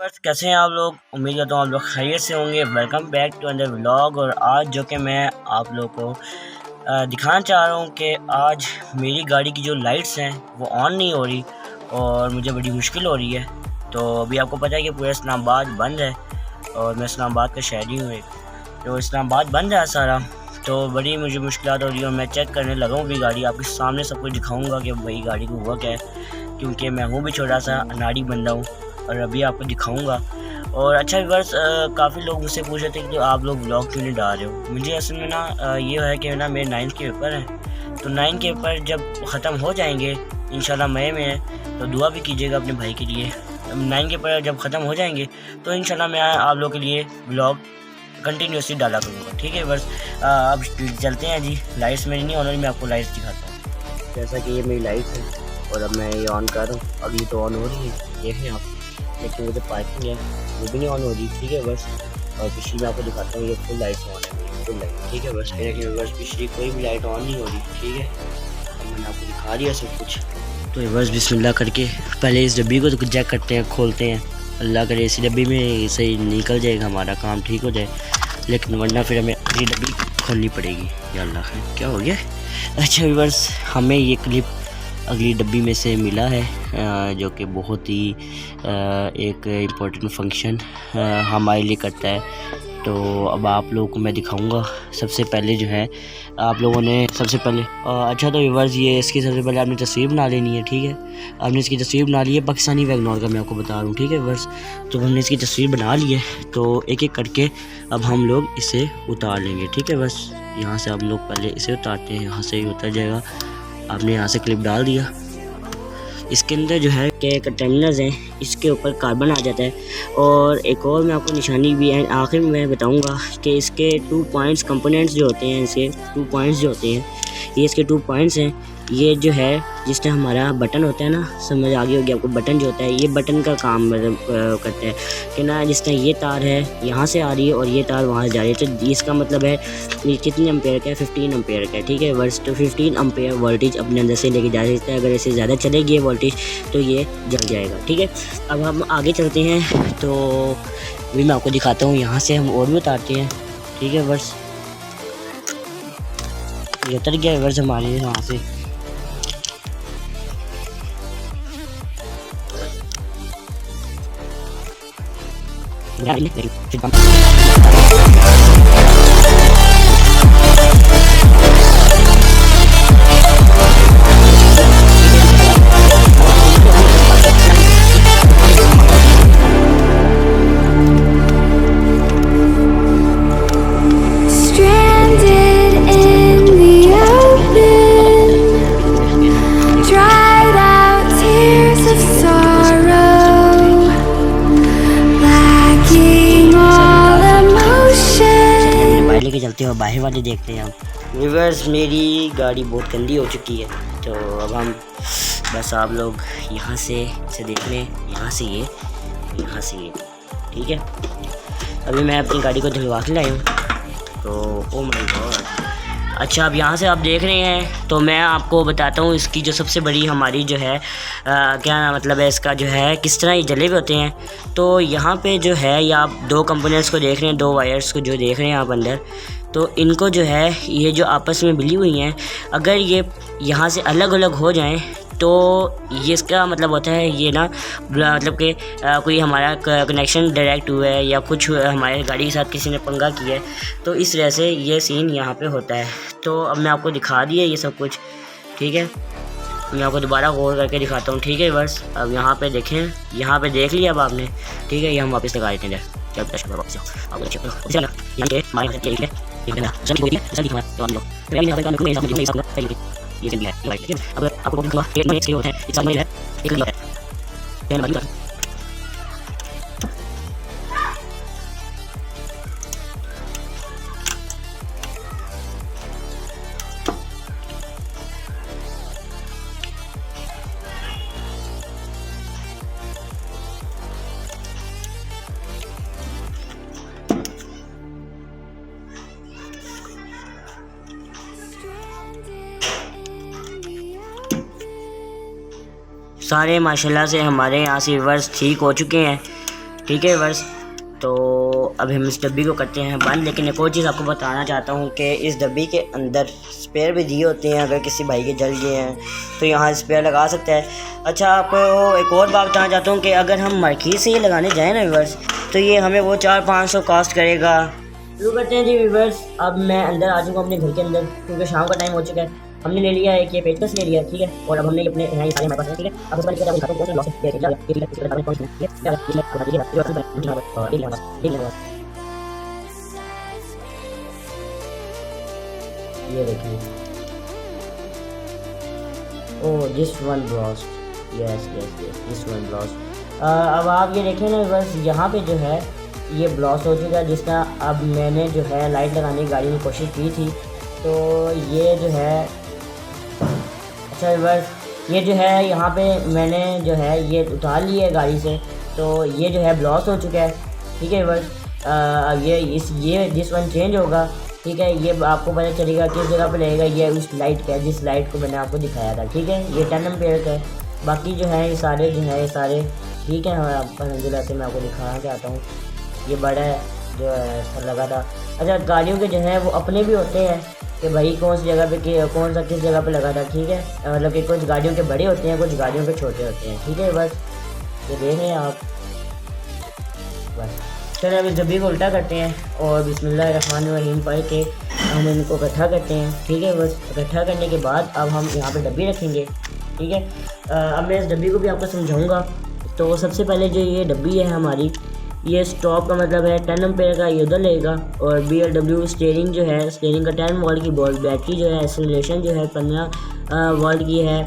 बस कैसे हैं आप लोग। उम्मीद करता हूँ आप लोग खैरियत से होंगे। वेलकम बैक टू अंदर व्लॉग। और आज जो कि मैं आप लोग को दिखाना चाह रहा हूँ कि आज मेरी गाड़ी की जो लाइट्स हैं वो ऑन नहीं हो रही और मुझे बड़ी मुश्किल हो रही है। तो अभी आपको पता है कि पूरा इस्लामाबाद बंद है और मैं इस्लामाबाद का शहरी हूँ एक, तो इस्लामाबाद बंद है सारा, तो बड़ी मुझे मुश्किलात हो रही है। और मैं चेक करने लगा हूँ भी गाड़ी, आपके सामने सब कुछ दिखाऊँगा कि भाई गाड़ी को हुआ क्या है, क्योंकि मैं हूँ भी छोटा सा अनाड़ी बंदा हूँ और अभी आपको दिखाऊंगा। और अच्छा व्यूअर्स, काफ़ी लोग मुझसे पूछ रहे थे कि आप लोग व्लॉग क्यों नहीं डाल रहे हो। मुझे असल में ना ये है कि ना मेरे 9th के पेपर हैं, तो 9th के पेपर जब ख़त्म हो जाएंगे इंशाल्लाह मई में है, तो दुआ भी कीजिएगा अपने भाई के लिए। 9th के पेपर जब ख़त्म हो जाएंगे तो इंशाल्लाह मैं आप लोग के लिए व्लॉग कंटिन्यूसली डाला करूँगा। ठीक है बस, अब चलते हैं जी। लाइट्स मेरी नहीं ऑन हो रही, मैं आपको लाइट्स दिखाता हूँ। जैसा कि ये मेरी लाइट्स है और अब मैं ये ऑन कर रहा हूँ। अगली तो ऑन हो रही है, देखें आप, लेकिन वो जो पार्किंग है वो भी नहीं ऑन हो रही। ठीक है बस, और पिछली मैं आपको दिखाता हूँ, ये फुल लाइट्स ऑन है मेरी, फुल लाइट। ठीक है बस, लेकिन बस पिछली कोई भी लाइट ऑन नहीं हो रही। ठीक है, अब मैंने आपको दिखा दिया सब कुछ। तो बस बिस्मिल्लाह करके पहले इस डब्बी को तो चेक करते हैं, खोलते हैं। अल्लाह करे इसी डब्बी में सही निकल जाएगा, हमारा काम ठीक हो जाए, लेकिन वरना फिर हमें अगली डब्बी खोलनी पड़ेगी। या अल्लाह है, क्या हो गया। अच्छा व्यूअर्स, हमें ये क्लिप अगली डब्बी में से मिला है, जो कि बहुत ही एक इम्पोर्टेंट फंक्शन हमारे लिए करता है। तो अब आप लोगों को मैं दिखाऊंगा। सबसे पहले जो है आप लोगों ने सबसे पहले अच्छा तो व्यूअर्स, ये इसकी सबसे पहले आपने तस्वीर बना लेनी है। ठीक है, आपने इसकी तस्वीर बना ली है, पाकिस्तानी वैगनआर का मैं आपको बता रहा हूँ। ठीक है व्यूअर्स, तो हमने इसकी तस्वीर बना ली है, तो एक एक करके अब हम लोग इसे उतार लेंगे। ठीक है बस, यहाँ से हम लोग पहले इसे उतारते हैं, यहाँ से ही उतर जाएगा। आपने यहाँ से क्लिप डाल दिया, इसके अंदर जो है कि टर्मिनल्स हैं, इसके ऊपर कार्बन आ जाता है। और एक और मैं आपको निशानी भी है आखिर में मैं बताऊंगा कि इसके 2 पॉइंट्स कंपोनेंट्स जो होते हैं, इसके 2 पॉइंट्स जो होते हैं, ये इसके 2 पॉइंट्स हैं। ये जो है जिस तरह हमारा बटन होता है ना, समझ आ गई होगी आपको, बटन जो होता है ये बटन का काम मतलब करता है कि ना, जिस तरह ये तार है यहाँ से आ रही है और ये तार वहाँ से जा रही है, तो इसका मतलब है ये कितने एम्पेयर का है, 15 एम्पेयर का है। ठीक है वर्स, तो 15 एम्पेयर वोल्टेज अपने अंदर से लेके जा सकता है। अगर इससे ज़्यादा चलेगी ये वोल्टेज तो ये जल जाएगा। ठीक है, अब हम आगे चलते हैं, तो अभी मैं आपको दिखाता हूँ। यहाँ से हम और भी उतारते हैं। ठीक है वर्स, ये उतर गया वर्स हमारे यहाँ से। लेके चलते हैं बाहर वाले देखते हैं हम। व्यूअर्स, मेरी गाड़ी बहुत गंदी हो चुकी है, तो अब हम बस आप लोग यहाँ से इसे देख लें, यहाँ से ये, यहाँ से ये। ठीक है, अभी मैं अपनी गाड़ी को धुलवा के लाया हूँ, तो ओ माय गॉड। अच्छा, अब यहाँ से आप देख रहे हैं, तो मैं आपको बताता हूँ इसकी जो सबसे बड़ी हमारी जो है क्या मतलब है इसका जो है, किस तरह ये जले हुए होते हैं। तो यहाँ पे जो है, ये आप 2 कंपोनेंट्स को देख रहे हैं, 2 वायर्स को जो देख रहे हैं आप अंदर, तो इनको जो है ये जो आपस में मिली हुई हैं, अगर ये यहाँ से अलग अलग हो जाएं तो ये इसका मतलब होता है ये ना, मतलब कि कोई हमारा कनेक्शन डायरेक्ट हुआ है या कुछ हमारे गाड़ी के साथ किसी ने पंगा किया है, तो इस वजह से ये सीन यहाँ पे होता है। तो अब मैं आपको दिखा दिया ये सब कुछ। ठीक है, मैं आपको दोबारा गौर करके दिखाता हूँ। ठीक है बस, अब यहाँ पे देखें, यहाँ पे देख लिया अब आपने। ठीक है, ये हम वापस लगा देते हैं, जब वापस ये जल्दी है लेकिन अब आपको प्रॉब्लम हुआ ये नॉइस के होते हैं, एक साथ में है एक है पहले बात। सारे माशाल्लाह से हमारे यहाँ से व्यूअर्स ठीक हो चुके हैं। ठीक है बस। तो अभी हम इस डब्बी को करते हैं बंद। लेकिन एक और चीज़ आपको बताना चाहता हूँ कि इस डब्बी के अंदर स्पेयर भी दिए होते हैं, अगर किसी भाई के जल गए हैं तो यहाँ स्पेयर लगा सकता है। अच्छा, आपको एक और बात बताना चाहता हूँ कि अगर हम मार्केट से ये लगाने जाएँ ना व्यूअर्स, तो ये हमें वो 400-500 कॉस्ट करेगा। शुरू करते हैं जी व्यूअर्स। अब मैं अंदर आ चुका हूँ अपने घर के अंदर, क्योंकि शाम का टाइम हो चुका है। हमने ले लिया एक ये पेचकस ले लिया, ठीक है, और अब हमने अपने यहाँ सारे हमारे पास हैं, ठीक है। अब उसके बाद दिखाता हूँ कौन सा लॉस है, ये ठीक है, इसके बाद कौन सा है, ये देखिए, oh this one blast, yes yes yes this one blast. अब आप ये देखें ना बस, यहाँ पे जो है ये ब्लास्ट हो चुका है, जिसका अब मैंने जो है लाइट लगाने की गाड़ी में कोशिश की थी, तो ये जो है, अच्छा बस ये जो है यहाँ पे मैंने जो है ये उतार लिया है गाड़ी से, तो ये जो है ब्लास्ट हो चुका है, ठीक है बस। अब ये जिस वन चेंज होगा, ठीक है, ये आपको पता चलेगा किस जगह पे रहेगा। ये उस लाइट का, जिस लाइट को मैंने आपको दिखाया था, ठीक है, ये 10 एम्पीयर का है। बाकी जो है ये सारे जो है ये सारे ठीक है, अलहमदिल्ला से मैं आपको दिखाना चाहता हूँ। ये बड़ा है जो है लगा था। अच्छा, गाड़ियों के जो है वो अपने भी होते हैं कि भाई कौन सी जगह पे कौन सा किस जगह पे लगा था, ठीक है, मतलब कि कुछ गाड़ियों के बड़े होते हैं, कुछ गाड़ियों के छोटे होते हैं, ठीक है बस। ये देख रहे हैं आप बस। चलो अब इस डब्बी को उल्टा करते हैं और बिस्मिल्लाहिर्रहमानिर्रहीम पढ़ के हम इनको इकट्ठा करते हैं, ठीक है बस। इकट्ठा करने के बाद अब हम यहाँ पे डब्बी रखेंगे, ठीक है। अब मैं इस डब्बी को भी आपको समझाऊंगा। तो सबसे पहले जो ये डब्बी है हमारी, ये स्टॉप का मतलब है 10 एम्पीयर का, ये उधर लेगा। और BLW स्टीयरिंग जो है, स्टीयरिंग का 10 वोल्ट की बोल्ट, बैटरी जो है एक्सीलरेशन जो है 15 वोल्ट की है।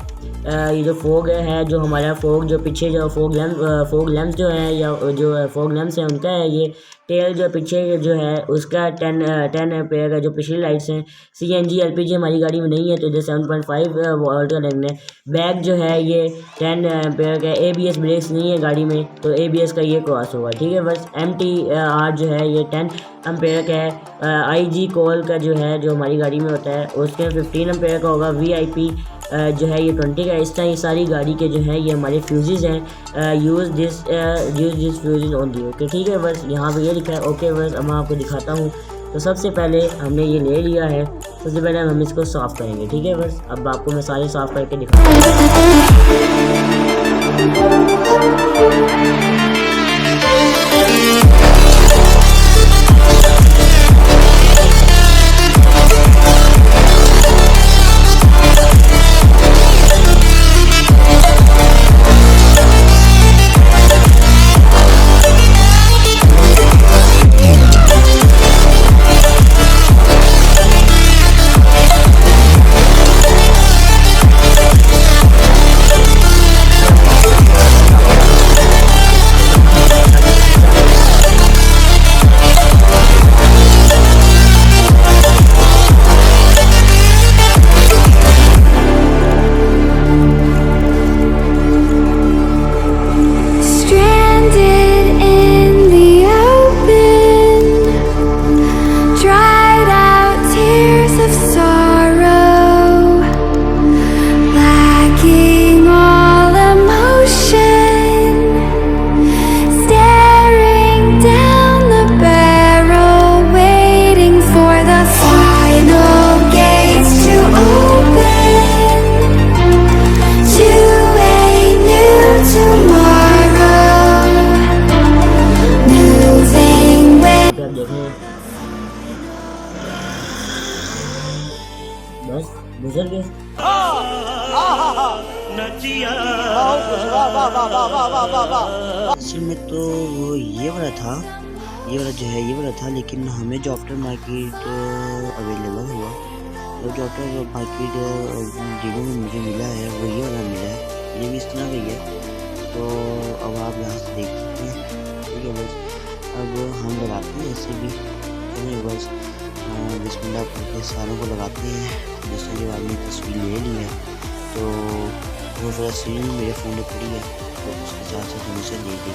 ये जो फोग है जो हमारा फोग, जो पीछे जो फोग लैम्प जो है, या जो फोग लैम्प्स हैं उनका है। ये टेल जो पीछे जो है उसका 10 एम्पीयर का, जो पिछली लाइट्स हैं। CNG LPG हमारी गाड़ी में नहीं है, तो इधर 7.5 वोल्ट का लगना है। बैक जो है ये 10 एम्पीयर का। ABS ब्रेक्स नहीं है गाड़ी में, तो ABS का ये क्रॉस होगा, ठीक है बस। MTR जो है ये 10 एम्पीयर का है। IG कॉल का जो है, जो हमारी गाड़ी में होता है, उसके 15 एम्पीयर का होगा। VIP जो है ये 20 का। इस तरह ये सारी गाड़ी के जो है ये हमारे फ्यूजेस हैं। Use this fuses on the, okay, ठीक है बस। यहाँ पे ये लिखा है, ओके बस। अब मैं आपको दिखाता हूँ। तो सबसे पहले हमने ये ले लिया है, सबसे पहले हम इसको साफ़ करेंगे, ठीक है बस। अब आपको मैं सारे साफ़ करके दिखाता हूँ। बस गुजर गए। असल में तो वो ये वाला था, ये वाला जो है ये वाला था, लेकिन हमें जो आफ्टर मार्केट अवेलेबल हुआ, तो जो आफ्टर मार्केट डिगो में मुझे मिला है वो ये वाला मिला है। ये भी इस तरह का ही है। तो अब आप यहाँ से देख सकते हैं, ठीक है बस। अब हम लगाते हैं ऐसे भी, बस बिस्मिल्लाह पढ़ के सारों को लगाते हैं। जैसे कि आपने तस्वीर ले ली है, तो वो तस्वीर मेरे फ़ोन में पड़ी है, तो उसके साथ साथ हम इसे देख के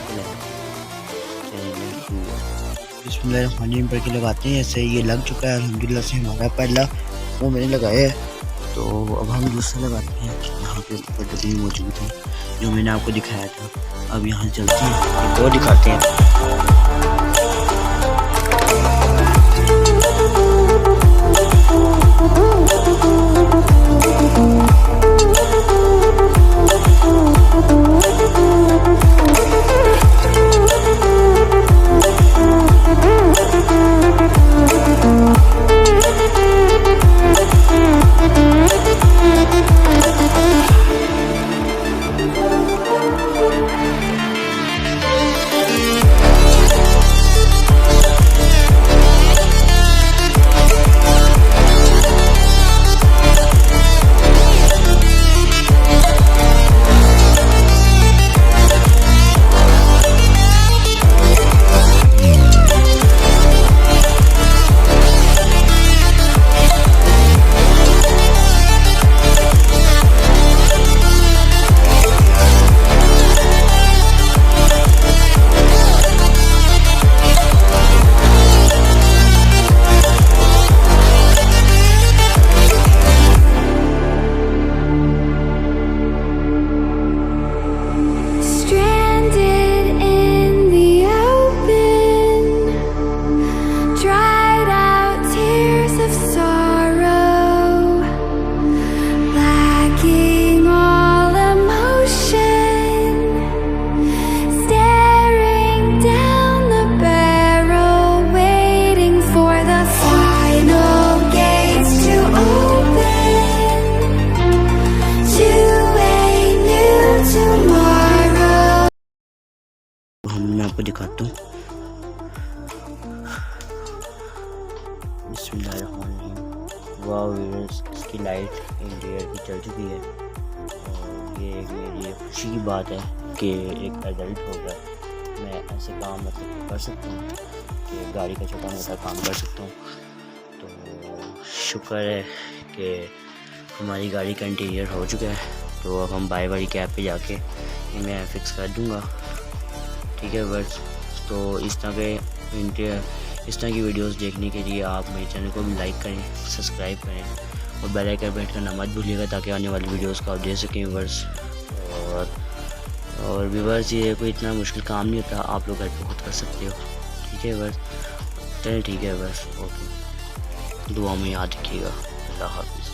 बिस्मिल्लाह पढ़ के लगाते हैं। ऐसे ये लग चुका है अल्हम्दुलिल्लाह से, हमारा पहला वो मैंने लगाया है। तो अब हम दूसरा लगाते हैं। यहाँ पे ऊपर डब्बी मौजूद है जो मैंने आपको दिखाया था। अब यहाँ चलते हैं, एक और दिखाते हैं। बिस्मिल्लाहिर्रहमानिर्रहीम। वाह व्यूअर्स, इसकी लाइट इंडिकेटर की चल चुकी है और ये एक मेरी ये खुशी की बात है कि एक रिजल्ट हो गया। मैं ऐसे काम मतलब कर सकता हूँ कि गाड़ी का छोटा मोटा काम कर सकता हूँ। तो शुक्र है कि हमारी गाड़ी का इंटीरियर हो चुका है। तो अब हम बाय वाली कैब पे जाके मैं फ़िक्स कर दूँगा, ठीक है बस। तो इस तरह की वीडियोस देखने के लिए आप मेरे चैनल को भी लाइक करें, सब्सक्राइब करें और बेल आइकन पर हिट करना मत भूलिएगा ताकि आने वाली वीडियोस को आप देख सकें व्यूअर्स। और व्यूअर्स, ये कोई इतना मुश्किल काम नहीं होता, आप लोग घर पे खुद कर सकते हो, ठीक है बस। चलिए ठीक है बस, ओके, दुआ में याद रखिएगा। अल्लाह हाफिज़।